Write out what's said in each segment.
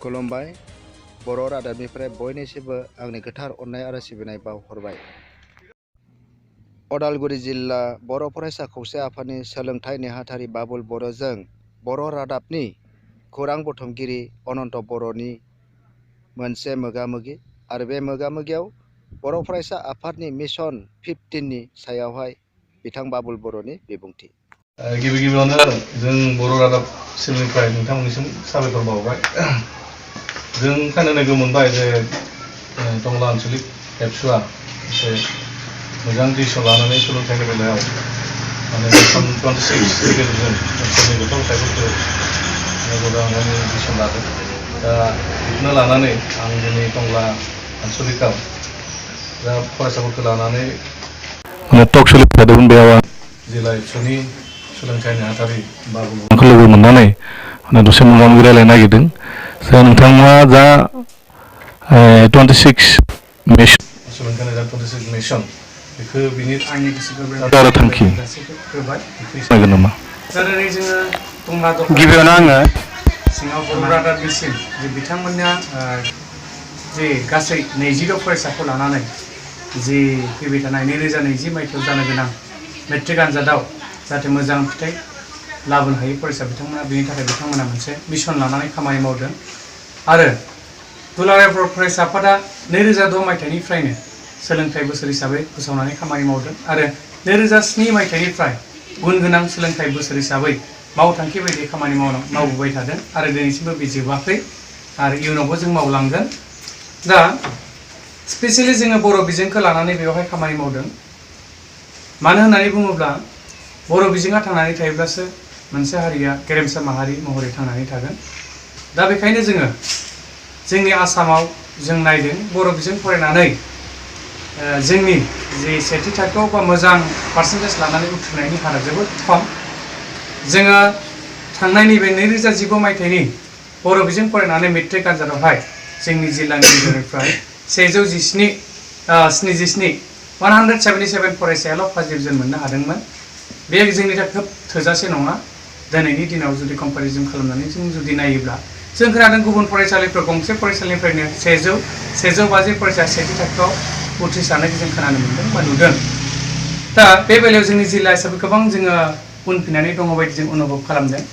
खुलुमबाय बर' रादाबनिफ्राय बयनिसिमबो आंनि गोथार अननाय आरो सिबिनाय बावहरबाय। अदालगुरि जिल्ला बर' फरायसा खौसे आफादनि सोलोंथाइ नेहाथारि बाबुल बर'जों बर' रादाबनि खौरां बुथुमगिरि अनन्त बर'नि मोनसे मोगा-मोगि आरो बे मोगा-मोगियाव बर' फरायसा आफादनि मिशन 15नि सायावहाय बिथां बाबुल बर'नि बिबुंथि। गिबियावनो जों बर' रादाब सेलनिफ्राय नोंथांमोननिसिम साबायखर बावबाय। जों खोनानो लोगो मोनबाय जे टंला आन्चलिक एबसुआ एसे मोजां डिसिसन लानानै सोलोंथाइनि बेलायाव माने 26 गेजेरजों ओनसोलनि गथ' गथायफोरखौ जौगाहोनायनि डिसिसन लादों। दा बेखौनो लानानै आं दिनै टंला आन्चलिकआव दा फरायसाफोरखौ लानानै टक सोलिबाय बेयाव जिल्ला एबसुनि सोलोंथाइ नेहाथारि बाबुलखौ लोगो मोननानै दसे मोगा-मोगि रायलायनो नागिरदों। नोंथाङा दा 26 मिशन सोलोंथाइ नेहाथारि 26 मिशन बेखौ बिनि आंनि गोसो गोरबोनिफ्राय आरो थांखि गासैबो होबाय। नायगोन नामा? जेरै जोङो टंला दख'रा गिबियावनो आङो सिङाव बर' रादाबनिसिम जे बिथांमोनहा जे गासै 20 फरायसाखौ लानानै जे फैबाय थानाय 2020 मायथाइयाव जानो गोनां मेट्रिक आनजादाव जाहाथे मोजां फिथाइ लाबोनो हायो फरायसा बिथांमोना, बेनि थाखाय बिथांमोना मोनसे मिशन लानानै खामानि मावदों। आरो दुलाराय बर' फरायसा आफादा 2006 मायथाइनिफ्रायनो सोलोंथाइ बोसोर हिसाबै फोसावनानै खामानि मावदों आरो 2007 मायथाइनिफ्राय गुन गोनां सोलोंथाइ बोसोर हिसाबै मावथांखि बायदि खामानि मावबोबाय थादों आरो दिनैसिमबो बे जोबाखै आरो इयुनावबो जों मावलांगोन। दा स्पेसियेलि जोङो बर' बिजोंखौ लानानै बेवहाय खामानि मावदों। मानो होननानै बुङोब्ला बर' बिजोङा थांनानै थायोब्लासो मोनसे हारिया गेरेमसा माहारि महरै थांनानै थागोन। दा बेखायनो जोङो जोंनि आसामाव जों नायदों बर' बिजों फरायनानै जोंनि जे सेथि थाखोआव बा मोजां पार्सेन्टेज लानानै उथ्रिनायनि हारा जोबोद खम। जोङो थांनाय नैबे 2015 मायथाइनि बर' बिजों फरायनानै मेट्रिक आनजादावहाय जोंनि जिल्लानि गेजेरनिफ्राय 177 फरायसायाल' फार्स्ट डिभिजन मोननो हादोंमोन। बे जोंनि थाखाय खोब थोजासे नङा। दिनैनि दिनाव जुदि कम्पेरिजन खालामनानै जों जुदि नायोब्ला जों खोनादों गुबुन फरायसालिफोर गंसे फरायसालिनिफ्रायनो 150 फरायसा सेथि थाखोआव उथ्रिसारनायखौ जों खोनानो मोन्दों बा नुदों। दा बे बेलायाव जोंनि जिल्ला हिसाबै गोबां जोङो उनफिननानै दङ बायदि जों अनुभब खालामदों।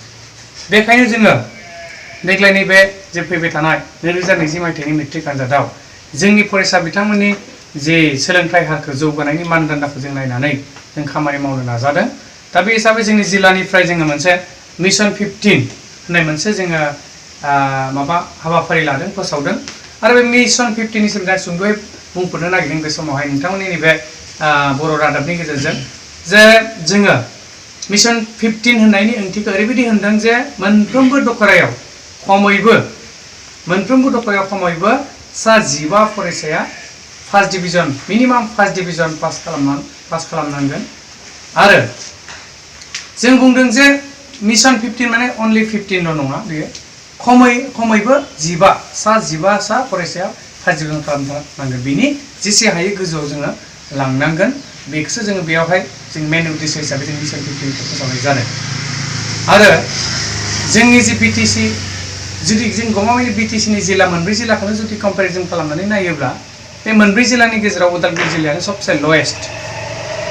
बेखायनो जोङो देग्लायनि बे जे फैबाय थानाय 2020 मायथाइनि मेट्रिक आनजादाव जोंनि फरायसा बिथांमोननि जे सोलोंथाइ हारखौ जौगानायनि मानदान्दाखौ जों नायनानै जों खामानि मावनो नाजादों। दा बे हिसाबै जोंनि जिल्लानिफ्राय जोङो मोनसे मिशन 15 होननाय मोनसे जोङो हाबाफारि लादों, फोसावदों। आरो बे मिशन 15नि सोमोन्दै सुंद'यै बुंफोरनो नागिरदों बे समावहाय नोंथांमोननि नैबे बर' रादाबनि गेजेरजों जे जोङो मिशन 15 होननायनि ओंथिखौ ओरैबायदि होनदों जे मोनफ्रोमबो दखरायाव खमैबो सा 15 फरायसाया first division minimum first division pass खालामनांगोन। आरो जों बुंदों जे मिशन 15 माने अनलि 15ल' नङा, बेयो खमैबो 15 फरायसाया फार्स्ट डिभिजन खालामनांगोन। बिनि जेसे हायो गोजौआव जोङो लांनांगोन। बेखौसो जोङो बेयावहाय जों मेन उद्देश्य हिसाबै जों मिशन 15खौ फोसावनाय जादों। आरो जोंनि जे बिटिसि जुदि जों गमामायैनो बिटिसिनि जिल्ला 4 जिल्लाखौनो जुदि कम्पेरिजन खालामनानै नायोब्ला बे 4 जिल्लानि गेजेराव उदालगुरि जिल्लायानो सबसे लवेस्ट।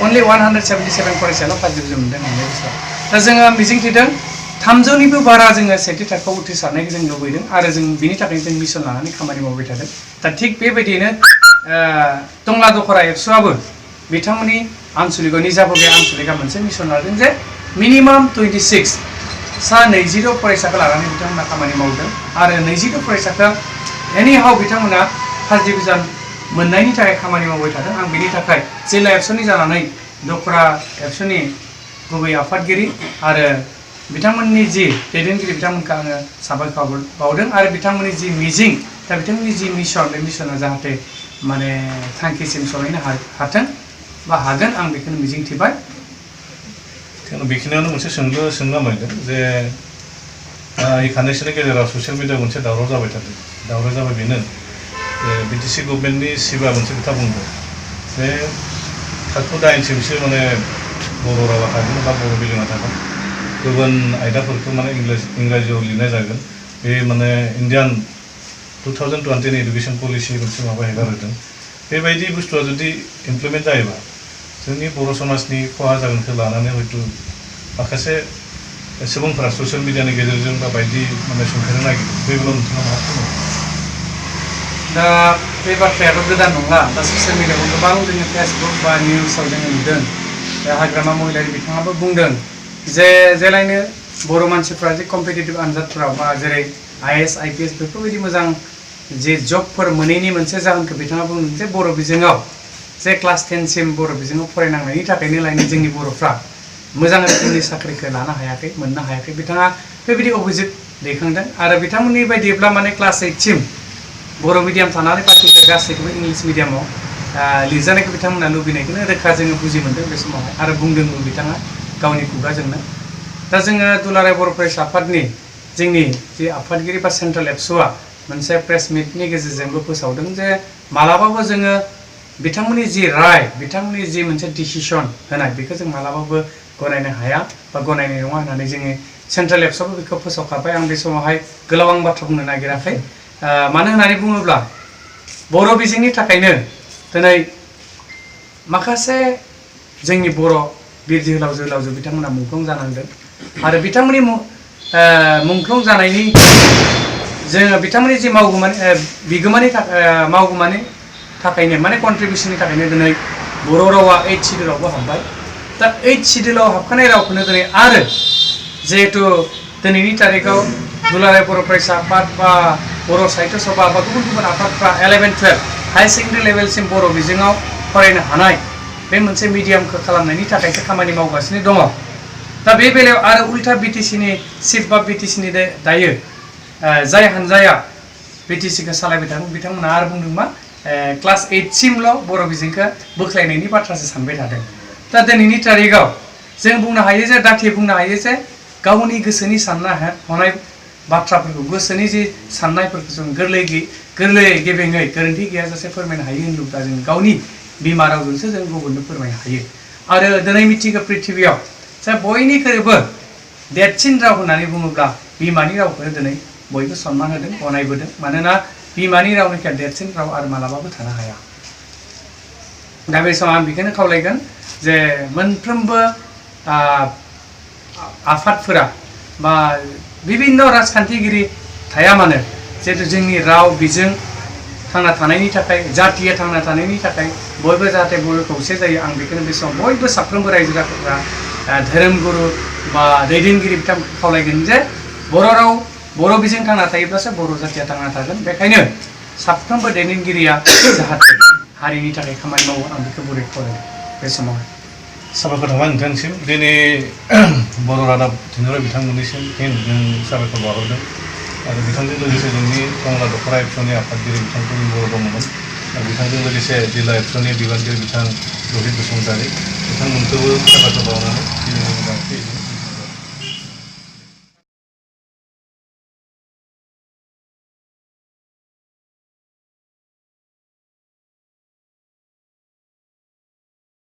अनलि 177 फरायसायाल' फार्स्ट डिभिजन मोनदों होननाय बोसोराव। दा जोङो मिजिंथिदों 300निबो बारा जोङो सेथि थाखोआव उथ्रिसारनायखौ जों लुबैदों आरो जों बिनि थाखायनो जों मिशन लानानै खामानि मावबाय थादों। दा थिग बेबायदियैनो टंला दखरा एबसुआबो बिथांमोननि आनसलिकआव निजाबगै आनसलिकआ मोनसे मिशन लादों जे मिनिमाम 26 सा 20 फरायसाखौ लानानै बिथांमोना खामानि मावदों आरो 20 फरायसाखौ एनिहाव बिथांमोना फार्स्ट डिभिजन मोननायनि थाखाय खामानि मावबाय थादों। आं बिनि थाखाय जिल्ला एबसुनि जानानै दखरा एबसुनि गुबै आफादगिरि आरो बिथांमोननि जि दैदेनगिरि बिथांमोनखौ आङो साबायखर बावदों आरो बिथांमोननि जि मिजिं, दा बिथांमोननि जि मिशन, बे मिशना जाहाथे माने थांखिसिम सहैनो हाथों बा हागोन, आं बेखौनो मिजिंथिबाय। बेखिनियावनो मोनसे सोंनो मोनदों जे खानैसोनि गेजेराव ससियेल मिडियायाव मोनसे दावराव जाबाय थादों। दावराव जाबाय बेनो जे बिटिसि गभर्नमेन्टनि सिबआ मोनसे खोथा बुंदों जे थाखो 9सिमसो माने बर' रावा थागोन बा बर' बिजोङा थागोन, गुबुन आयदाफोरखौ माने इंराजियाव लिरनाय जागोन। बे माने इन्डियान 2020 नि एडुकेशन पलिसि मोनसे माबा हेगारहोदों बेबायदि बुस्थुआ जुदि इमप्लिमेन्ट जायोबा जोंनि बर' समाजनि खहा जागोनखौ लानानै हयथ' माखासे सुबुंफोरा ससियेल मिडियानि गेजेरजों बा बायदि माने सुंथानो नागिरो बेबायदियाव नोंथाङा मा बुङो? दा बे बाथ्रायाथ' गोदान नङा दा ससियेल मिडियाआव गोबां जोङो फेसबुक बा निउसाव जोङो नुदों हाग्रामा महिलारि बिथाङाबो बुंदों जे जेलायनो बर' मानसिफ्रा जे कम्पिटिटिभ आनजादफोराव बा जेरै IAS IPS बेफोरबायदि मोजां जे जबफोर मोनैनि मोनसे जाहोनखौ बिथाङा बुंदों जे बर' बिजोङाव जे क्लास 10 सिम बर' बिजोङाव फरायनांनायनि थाखायनो लायनो जोंनि बर'फ्रा मोजां रोखोमनि साख्रिखौ लानो हायाखै मोननो हायाखै बिथाङा बेबायदि अभिजित दैखांदों आरो बिथांमोननि बायदिब्ला माने क्लास 8 सिम बर' मिडियाम थानानै बाखिखौ गासैखौबो इंलिस मिडियामाव लिरजानायखौ बिथांमोना लुबैनायखौनो रोखा जोङो बुजि मोनदों बे समावहाय आरो बुंदोंमोन बिथाङा गावनि खुगाजोंनो दा जोङो दुलाराय बर' फरायसा आफादनि जोंनि जे आफादगिरि बा सेन्ट्रेल एबसुआ मोनसे प्रेस मिटनि गेजेरजोंबो फोसावदों जे मालाबाबो जोङो बिथांमोननि जि राय बिथांमोननि जि मोनसे डिसिसन होनाय बेखौ जों मालाबाबो गनायनो हाया बा गनायनाय नङा होननानै जोङो सेन्ट्रेल एबसुआबो बेखौ फोसावखाबाय आं बे समावहाय गोलाव आं बाथ्रा बुंनो नागिराखै मानो होननानै बुङोब्ला बर' बिजोंनि थाखायनो दिनै माखासे जोंनि बर' बिर जोहोलाव जोहोलावजो बिथांमोना मुंख्लं जानांदों आरो बिथांमोननि मुंख्लं जानायनि जोङो बिथांमोननि जि बिगोमानि थाखायनो माने कन्ट्रिबिउसननि थाखायनो दिनै बर' रावा 8 सिडुलावबो हाबबाय दा 8 सिडुलाव हाबखानाय रावखौनो दिनै आरो जिहेतु दिनैनि तारिखाव दुलाराय बर' फरायसा आफाद बा बर' साहित्य सभा बा गुबुन गुबुन आफादफ्रा 11-12 हाई सेकेन्डारि लेभेलसिम बर' बिजोङाव फरायनो हानाय बे मोनसे मिडियामखौ खालामनायनि थाखायसो खामानि मावगासिनो दङ दा बे बेलायाव आरो उल्था बिटिसिनि चिफ बा बिटिसिनि दायो जाय हानजाया बिटिसिखौ सालायबाय थादों बिथांमोना आरो बुंदों मा क्लास 8 सिमल' बर' बिजोंखौ बोख्लायनायनि बाथ्रासो सानबाय थादों दा दिनैनि तारिखाव जों बुंनो हायो जे दाथि बुंनो हायो जे गावनि गोसोनि सानना हनाय बाथ्राफोरखौ गोसोनि जि साननायफोरखौ जों गोरलैयै गेबेङै गोरोन्थि गैयाजासे फोरमायनो हायो होनोब्ला जों गावनि बिमा रावजोंसो जों गुबुननो फोरमायनो हायो आरो दिनै मिथिगौ पृथिबियाव जे बयनिख्रुइबो देरसिन राव होननानै बुङोब्ला बिमानि रावखौनो दिनै बयबो सनमान होदों गनायबोदों मानोना बिमानि रावनिफ्राय देरसिन राव आरो मालाबाबो थानो हाया दा बे समाव आं बेखौनो खावलायगोन जे मोनफ्रोमबो आफादफोरा बा बिभिन्न राजखान्थिगिरि थाया मानो जिहेतु जोंनि राव बिजों थांना थानायनि थाखाय जातिया थांना थानायनि थाखाय बयबो जाहाथे बयबो खौसे जायो आं बेखौनो बे समाव बयबो साफ्रोमबो रायजो राजाफोरा धोरोमगुरु बा दैदेनगिरि बिथांमोनखौ खावलायगोन जे बर' बिजों थांना थायोब्लासो बर' जातिया थांना थागोन बेखायनो साफ्रोमबो दैदेनगिरिया जाहाथे हारिनि थाखाय खामानि मावो आं बेखौ गुरै खावलायदों बे समाव साबायखर थाबाय नोंथांनिसिम दिनै बर' रादाब दिनैहाय बिथांमोननिसिम फिन जों साबायखर बावहरदों आरो बिथांजों लोगोसे जोंनि टंला दख'रा एबसुनि आफादगिरि बिथांखौ बर' दंमोन आरो बिथांजों लोगोसे जिल्ला एबसुनि बिबानगिरि बिथां रहित बसुमतारी बिथांमोनखौबो साबायखर बावनानै दिनैनि मोजां